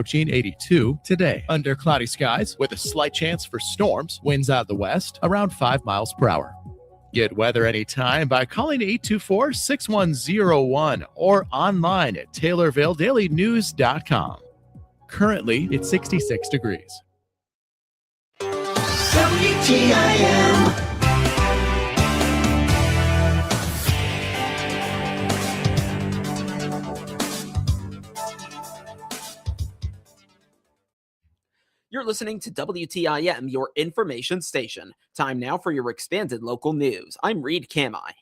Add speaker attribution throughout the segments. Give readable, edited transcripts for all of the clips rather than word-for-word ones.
Speaker 1: Approaching 82 today. Under cloudy skies with a slight chance for storms. Winds out of the west around 5 miles per hour. Get weather anytime by calling 824-6101 or online at TaylorvilleDailyNews.com. Currently, it's 66 degrees.
Speaker 2: WTIM.
Speaker 3: You're listening to WTIM, your information station. Time now for your expanded local news. I'm Reed Kamai.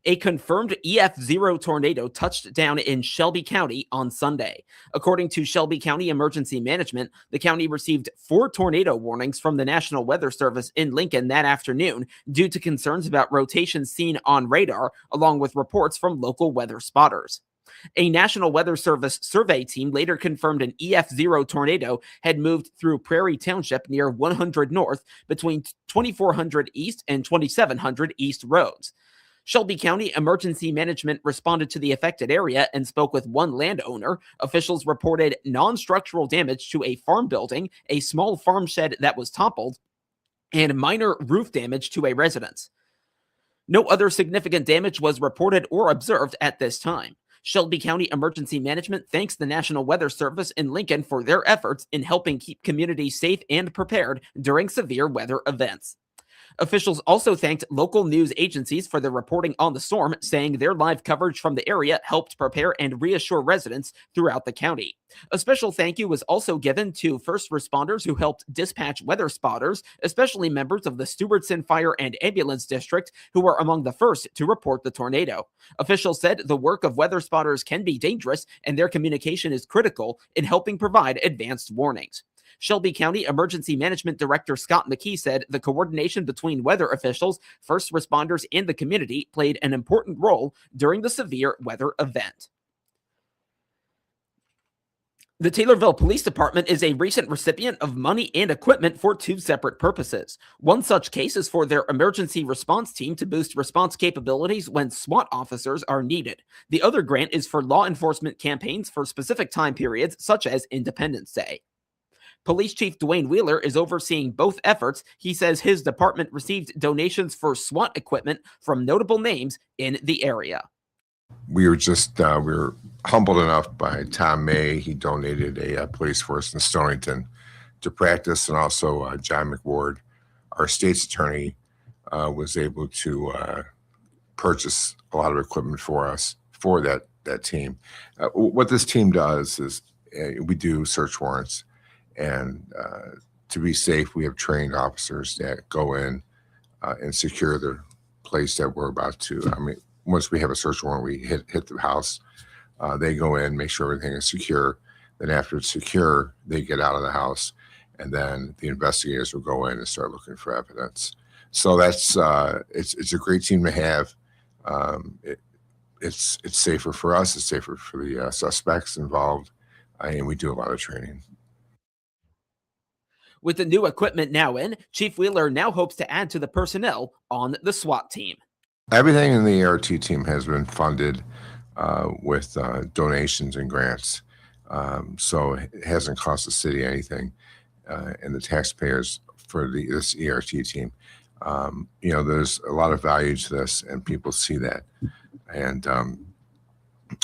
Speaker 3: A confirmed EF0 tornado touched down in Shelby County on Sunday. According to Shelby County Emergency Management, the county received 4 tornado warnings from the National Weather Service in Lincoln that afternoon due to concerns about rotations seen on radar, along with reports from local weather spotters. A National Weather Service survey team later confirmed an EF0 tornado had moved through Prairie Township near 100 North between 2400 East and 2700 East roads. Shelby County Emergency Management responded to the affected area and spoke with one landowner. Officials reported non-structural damage to a farm building, a small farm shed that was toppled, and minor roof damage to a residence. No other significant damage was reported or observed at this time. Shelby County Emergency Management thanks the National Weather Service in Lincoln for their efforts in helping keep communities safe and prepared during severe weather events. Officials also thanked local news agencies for their reporting on the storm, saying their live coverage from the area helped prepare and reassure residents throughout the county. A special thank you was also given to first responders who helped dispatch weather spotters, especially members of the Stewardson Fire and Ambulance District, who were among the first to report the tornado. Officials said the work of weather spotters can be dangerous, and their communication is critical in helping provide advanced warnings. Shelby County Emergency Management Director Scott McKee said the coordination between weather officials, first responders, and the community played an important role during the severe weather event. The Taylorville Police Department is a recent recipient of money and equipment for 2 separate purposes. One such case is for their emergency response team to boost response capabilities when SWAT officers are needed. The other grant is for law enforcement campaigns for specific time periods, such as Independence Day. Police Chief Dwayne Wheeler is overseeing both efforts. He says his department received donations for SWAT equipment from notable names in the area.
Speaker 4: We were humbled enough by Tom May. He donated a police force in Stonington to practice, and also John McWard, our state's attorney, was able to purchase a lot of equipment for us for that team. What this team does is we do search warrants. And to be safe, we have trained officers that go in and secure the place that we're about to. I mean, once we have a search warrant, we hit the house. They go in, make sure everything is secure. Then after it's secure, they get out of the house, and then the investigators will go in and start looking for evidence. So that's it's a great team to have. It's safer for us. It's safer for the suspects involved, and we do a lot of training.
Speaker 3: With the new equipment now in, Chief Wheeler now hopes to add to the personnel on the SWAT team.
Speaker 4: Everything in the ART team has been funded with donations and grants. So it hasn't cost the city anything, and the taxpayers for this ERT team. There's a lot of value to this, and people see that. And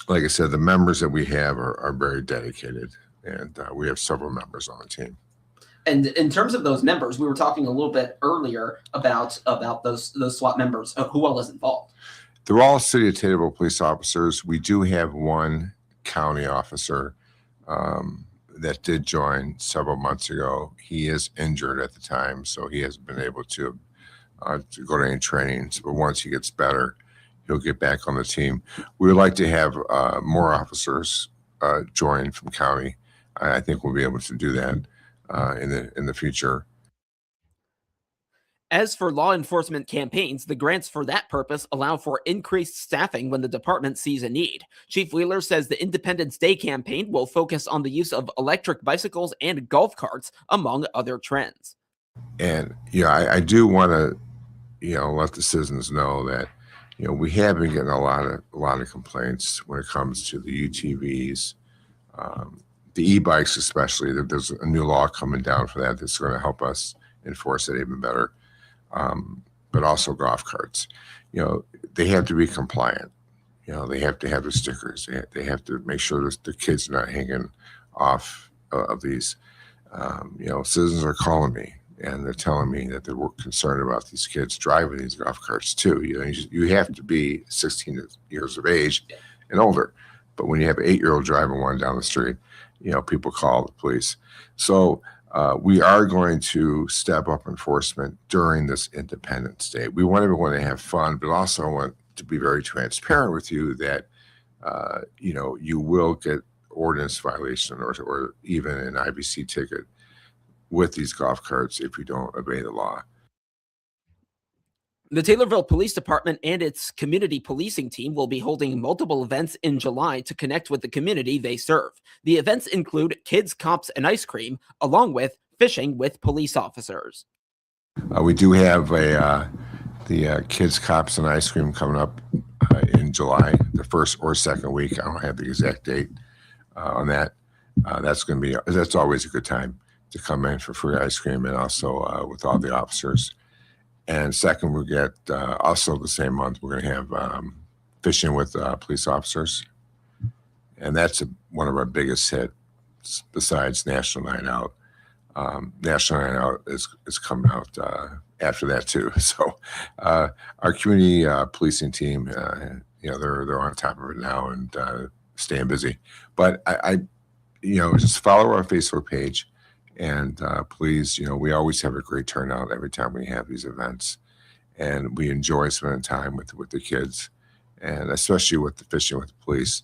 Speaker 4: like I said, the members that we have are very dedicated, and we have several members on the team.
Speaker 3: And in terms of those members, we were talking a little bit earlier about those SWAT members. Who all is involved?
Speaker 4: They're all City of Taylorville police officers. We do have one county officer that did join several months ago. He is injured at the time, so he hasn't been able to go to any trainings. But once he gets better, he'll get back on the team. We would like to have more officers join from county. I think we'll be able to do that in the future.
Speaker 3: As for law enforcement campaigns, the grants for that purpose allow for increased staffing when the department sees a need. Chief Wheeler says the Independence Day campaign will focus on the use of electric bicycles and golf carts, among other trends.
Speaker 4: And I do want to let the citizens know that we have been getting a lot of complaints when it comes to the UTVs the e-bikes especially, that there's a new law coming down for that that's going to help us enforce it even better. But also golf carts. They have to be compliant. They have to have the stickers. They have to make sure that the kids are not hanging off of these. Citizens are calling me and they're telling me that they're concerned about these kids driving these golf carts too. You have to be 16 years of age and older. But when you have an 8-year-old driving one down the street, people call the police. So we are going to step up enforcement during this Independence Day. We want everyone to have fun, but also want to be very transparent with you that, you will get ordinance violation or even an IBC ticket with these golf carts if you don't obey the law.
Speaker 3: The Taylorville Police Department and its community policing team will be holding multiple events in July to connect with the community they serve. The events include Kids, Cops, and Ice Cream, along with Fishing with Police Officers.
Speaker 4: We do have the Kids, Cops, and Ice Cream coming up in July, the first or second week. I don't have the exact date on that. That's always a good time to come in for free ice cream, and also with all the officers. And second, we get also the same month, we're going to have Fishing with Police Officers. And that's one of our biggest hits besides National Night Out. National Night Out is coming out after that too. So our community policing team, they're on top of it now and staying busy. But I just follow our Facebook page. And please, we always have a great turnout every time we have these events, and we enjoy spending time with the kids, and especially with the Fishing with the Police.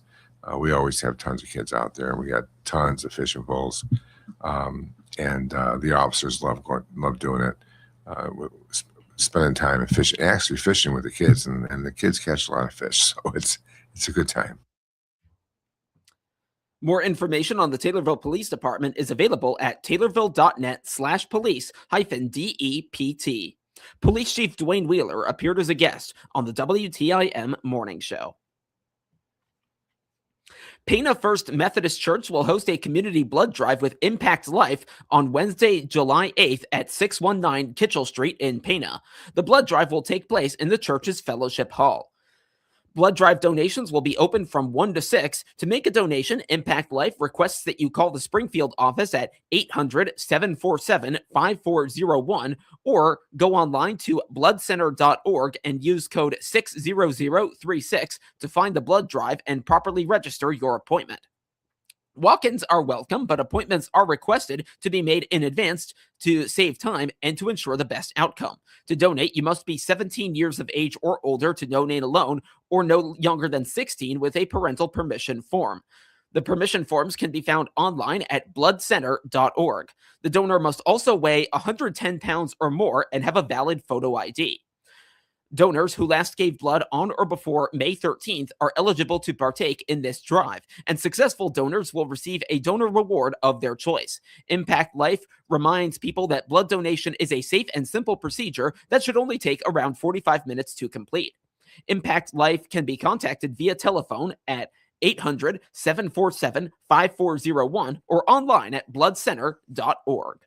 Speaker 4: We always have tons of kids out there, and we got tons of fishing poles, and the officers love doing it, spending time and fishing with the kids, and the kids catch a lot of fish, so it's a good time.
Speaker 3: More information on the Taylorville Police Department is available at taylorville.net/police-DEPT. Police Chief Dwayne Wheeler appeared as a guest on the WTIM Morning Show. Pana First Methodist Church will host a community blood drive with Impact Life on Wednesday, July 8th at 619 Kitchell Street in Pana. The blood drive will take place in the church's fellowship hall. Blood drive donations will be open from 1 to 6. To make a donation, Impact Life requests that you call the Springfield office at 800-747-5401 or go online to bloodcenter.org and use code 60036 to find the blood drive and properly register your appointment. Walk-ins are welcome, but appointments are requested to be made in advance to save time and to ensure the best outcome. To donate, you must be 17 years of age or older to donate alone, or no younger than 16 with a parental permission form. The permission forms can be found online at bloodcenter.org. The donor must also weigh 110 pounds or more and have a valid photo ID. Donors who last gave blood on or before May 13th are eligible to partake in this drive, and successful donors will receive a donor reward of their choice. Impact Life reminds people that blood donation is a safe and simple procedure that should only take around 45 minutes to complete. Impact Life can be contacted via telephone at 800-747-5401 or online at bloodcenter.org.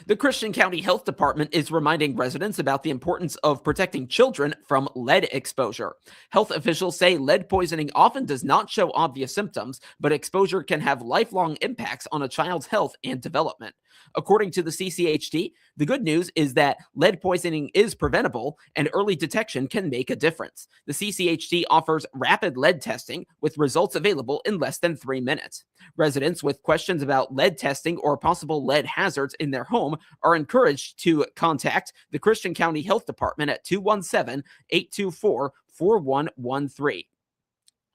Speaker 3: The Christian County Health Department is reminding residents about the importance of protecting children from lead exposure. Health officials say lead poisoning often does not show obvious symptoms, but exposure can have lifelong impacts on a child's health and development. According to the CCHD, the good news is that lead poisoning is preventable and early detection can make a difference. The CCHD offers rapid lead testing with results available in less than 3 minutes. Residents with questions about lead testing or possible lead hazards in their home are encouraged to contact the Christian County Health Department at 217-824-4113.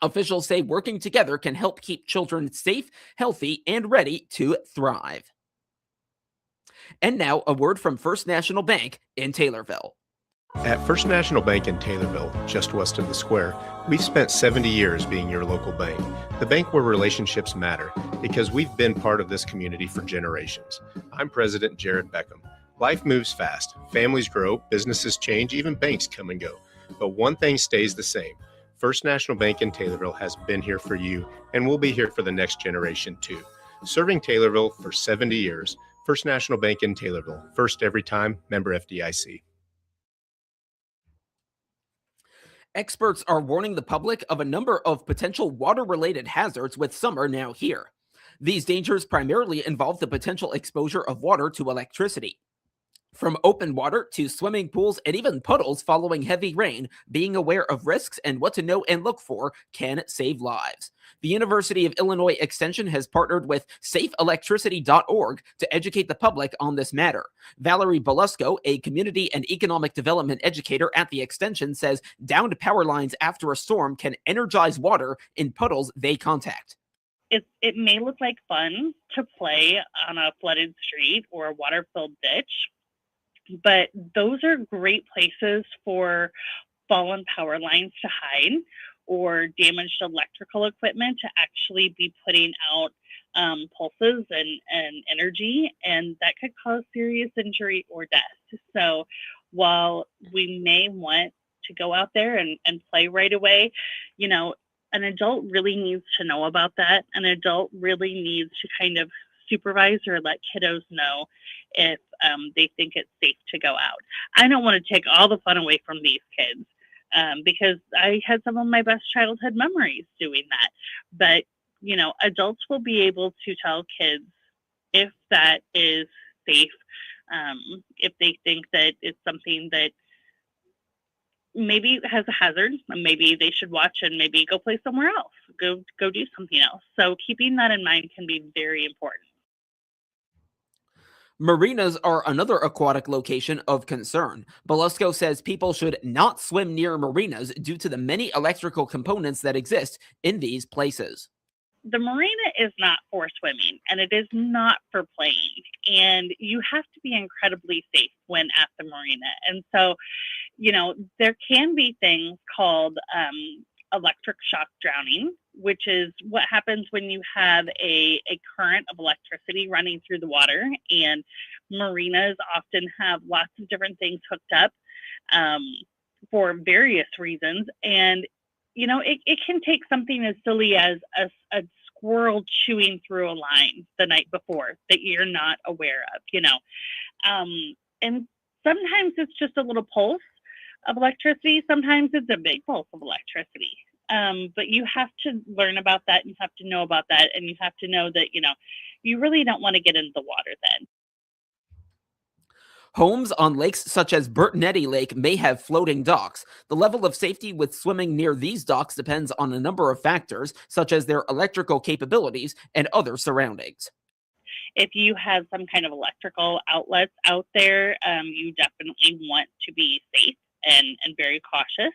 Speaker 3: Officials say working together can help keep children safe, healthy, and ready to thrive. And now, a word from First National Bank in Taylorville.
Speaker 5: At First National Bank in Taylorville, just west of the square, we've spent 70 years being your local bank. The bank where relationships matter, because we've been part of this community for generations. I'm President Jared Beckham. Life moves fast. Families grow, businesses change, even banks come and go. But one thing stays the same. First National Bank in Taylorville has been here for you and will be here for the next generation too. Serving Taylorville for 70 years, First National Bank in Taylorville, first every time, member FDIC.
Speaker 3: Experts are warning the public of a number of potential water-related hazards with summer now here. These dangers primarily involve the potential exposure of water to electricity. From open water to swimming pools and even puddles following heavy rain, being aware of risks and what to know and look for can save lives. The University of Illinois Extension has partnered with safeelectricity.org to educate the public on this matter. Valerie Belusco, a community and economic development educator at the Extension, says downed power lines after a storm can energize water in puddles they contact.
Speaker 6: It may look like fun to play on a flooded street or a water-filled ditch, but those are great places for fallen power lines to hide or damaged electrical equipment to actually be putting out pulses and energy, and that could cause serious injury or death. So while we may want to go out there and play right away, an adult really needs to know about that. An adult really needs to kind of supervise or let kiddos know if they think it's safe to go out. I don't want to take all the fun away from these kids because I had some of my best childhood memories doing that. But, adults will be able to tell kids if that is safe, if they think that it's something that maybe has a hazard, and maybe they should watch and maybe go play somewhere else, go do something else. So keeping that in mind can be very important.
Speaker 3: Marinas are another aquatic location of concern. Belusco says people should not swim near marinas due to the many electrical components that exist in these places.
Speaker 6: The marina is not for swimming, and it is not for playing. And you have to be incredibly safe when at the marina. And so, there can be things called electric shock drowning, which is what happens when you have a current of electricity running through the water. And marinas often have lots of different things hooked up for various reasons. And it can take something as silly as a squirrel chewing through a line the night before that you're not aware of, and sometimes it's just a little pulse of electricity. Sometimes it's a big pulse of electricity. But you have to learn about that. You have to know about that. And you have to know that, you really don't want to get into the water then.
Speaker 3: Homes on lakes such as Bertanetti Lake may have floating docks. The level of safety with swimming near these docks depends on a number of factors, such as their electrical capabilities and other surroundings.
Speaker 6: If you have some kind of electrical outlets out there, you definitely want to be safe and very cautious.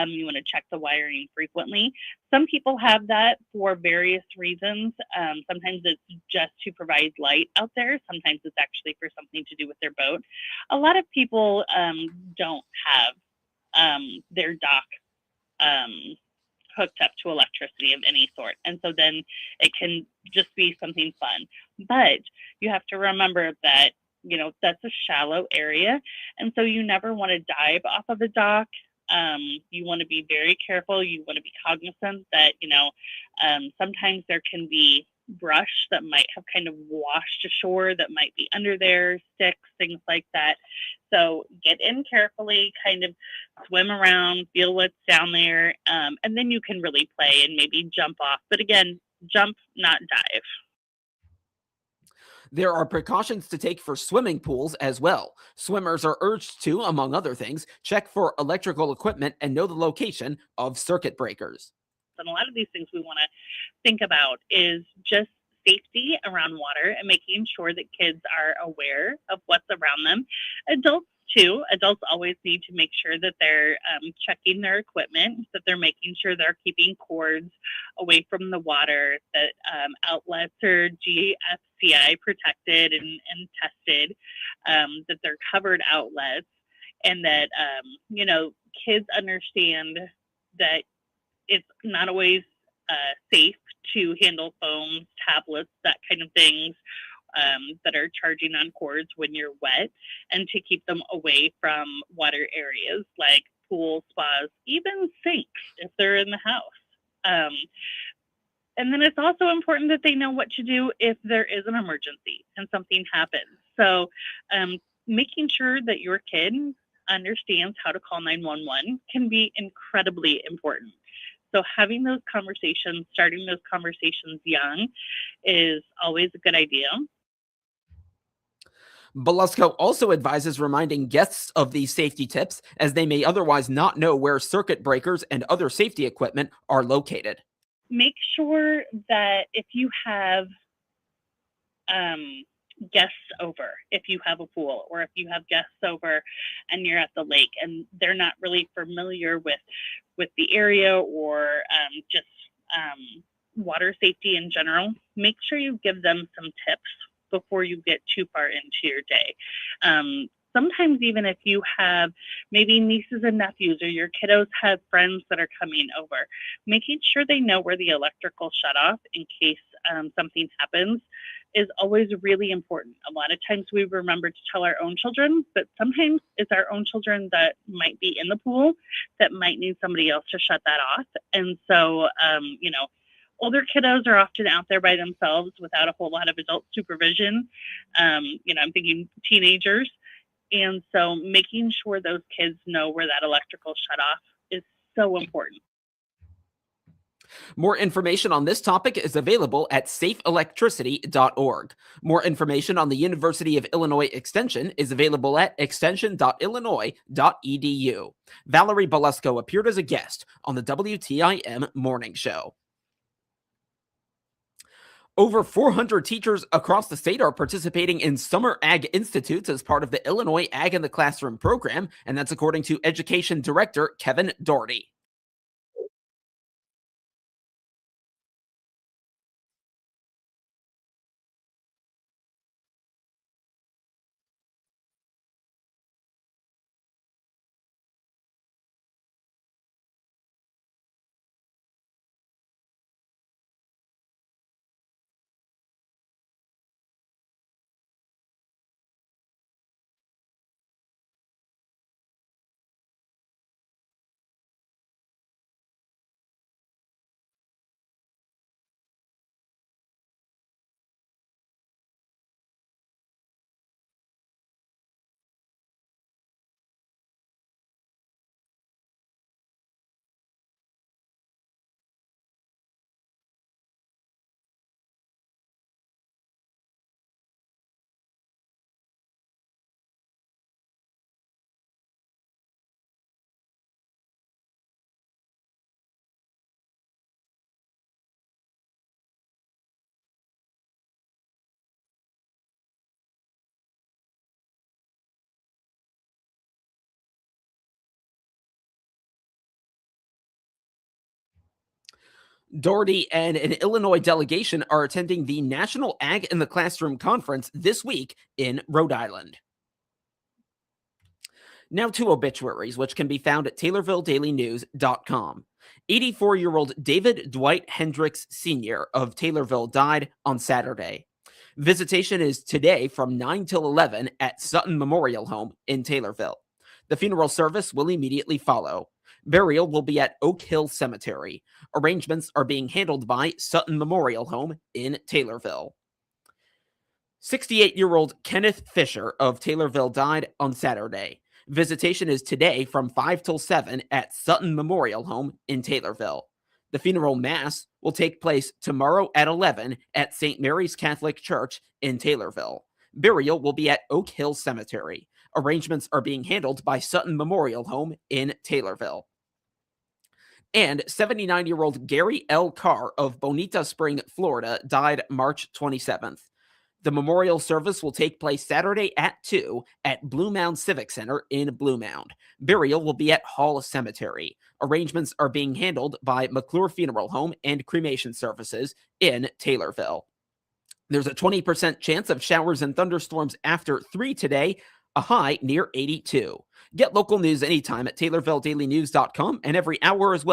Speaker 6: You want to check the wiring frequently. Some people have that for various reasons. Sometimes it's just to provide light out there. Sometimes it's actually for something to do with their boat. A lot of people don't have their dock hooked up to electricity of any sort. And so then it can just be something fun. But you have to remember that, that's a shallow area. And so you never want to dive off of the dock. You want to be very careful. You want to be cognizant that, sometimes there can be brush that might have kind of washed ashore that might be under there, sticks, things like that. So get in carefully, kind of swim around, feel what's down there, and then you can really play and maybe jump off. But again, jump, not dive.
Speaker 3: There are precautions to take for swimming pools as well. Swimmers are urged to, among other things, check for electrical equipment and know the location of circuit breakers.
Speaker 6: And a lot of these things we want to think about is just safety around water and making sure that kids are aware of what's around them. Adults too. Adults always need to make sure that they're checking their equipment, that they're making sure they're keeping cords away from the water, that outlets are GFCI protected and tested, that they're covered outlets, and that, kids understand that it's not always safe to handle phones, tablets, that kind of things that are charging on cords when you're wet, and to keep them away from water areas like pool, spas, even sinks if they're in the house. And then it's also important that they know what to do if there is an emergency and something happens. So making sure that your kid understands how to call 911 can be incredibly important. So having those conversations, starting those conversations young, is always a good idea.
Speaker 3: Belusco also advises reminding guests of these safety tips, as they may otherwise not know where circuit breakers and other safety equipment are located.
Speaker 6: Make sure that if you have guests over, if you have a pool, or if you have guests over and you're at the lake and they're not really familiar with the area or just water safety in general, make sure you give them some tips before you get too far into your day. Sometimes even if you have maybe nieces and nephews, or your kiddos have friends that are coming over, making sure they know where the electrical shut off in case something happens is always really important. A lot of times we remember to tell our own children, but sometimes it's our own children that might be in the pool that might need somebody else to shut that off. And so, older kiddos are often out there by themselves without a whole lot of adult supervision. I'm thinking teenagers. And so making sure those kids know where that electrical shutoff is so important.
Speaker 3: More information on this topic is available at safeelectricity.org. More information on the University of Illinois Extension is available at extension.illinois.edu. Valerie Belusco appeared as a guest on the WTIM Morning Show. Over 400 teachers across the state are participating in Summer Ag Institutes as part of the Illinois Ag in the Classroom program, and that's according to Education Director Kevin Doherty. Doherty and an Illinois delegation are attending the National Ag in the Classroom Conference this week in Rhode Island. Now to obituaries, which can be found at TaylorvilleDailyNews.com. 84-year-old David Dwight Hendricks Sr. of Taylorville died on Saturday. Visitation is today from 9 till 11 at Sutton Memorial Home in Taylorville. The funeral service will immediately follow. Burial will be at Oak Hill Cemetery. Arrangements are being handled by Sutton Memorial Home in Taylorville. 68-year-old Kenneth Fisher of Taylorville died on Saturday. Visitation is today from 5 till 7 at Sutton Memorial Home in Taylorville. The funeral mass will take place tomorrow at 11 at St. Mary's Catholic Church in Taylorville. Burial will be at Oak Hill Cemetery. Arrangements are being handled by Sutton Memorial Home in Taylorville. And 79-year-old Gary L. Carr of Bonita Spring, Florida, died March 27th. The memorial service will take place Saturday at 2 at Blue Mound Civic Center in Blue Mound. Burial will be at Hall Cemetery. Arrangements are being handled by McClure Funeral Home and Cremation Services in Taylorville. There's a 20% chance of showers and thunderstorms after 3 today, a high near 82. Get local news anytime at TaylorvilleDailyNews.com and every hour as well.